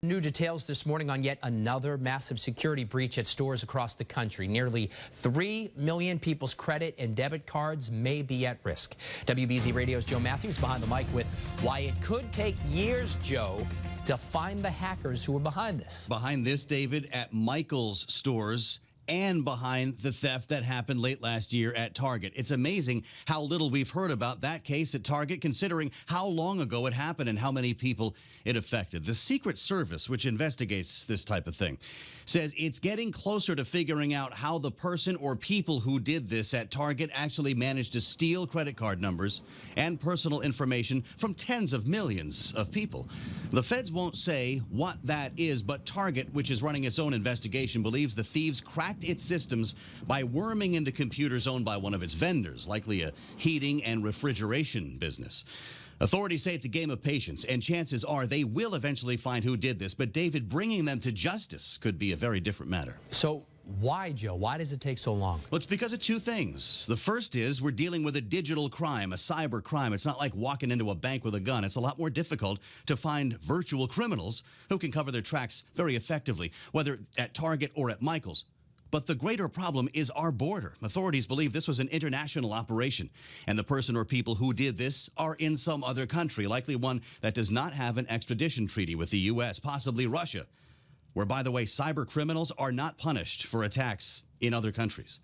New details this morning on yet another massive security breach at stores across the country. Nearly 3 million people's credit and debit cards may be at risk. WBZ Radio's Joe Mathieu is behind the mic with why it could take years, Joe, to find the hackers who are behind this. Behind this, David, at Michael's stores and behind the theft that happened late last year at Target. It's amazing how little we've heard about that case at Target, considering how long ago it happened and how many people it affected. The Secret Service, which investigates this type of thing, says it's getting closer to figuring out how the person or people who did this at Target actually managed to steal credit card numbers and personal information from tens of millions of people. The feds won't say what that is, but Target, which is running its own investigation, believes the thieves cracked its systems by worming into computers owned by one of its vendors, likely a heating and refrigeration business. Authorities say it's a game of patience, and chances are they will eventually find who did this. But, David, bringing them to justice could be a very different matter. So why, Joe? Why does it take so long? Well, it's because of two things. The first is we're dealing with a digital crime, a cyber crime. It's not like walking into a bank with a gun. It's a lot more difficult to find virtual criminals who can cover their tracks very effectively, whether at Target or at Michael's. But the greater problem is our border. Authorities believe this was an international operation, and the person or people who did this are in some other country, likely one that does not have an extradition treaty with the U.S., possibly Russia, where, by the way, cyber criminals are not punished for attacks in other countries.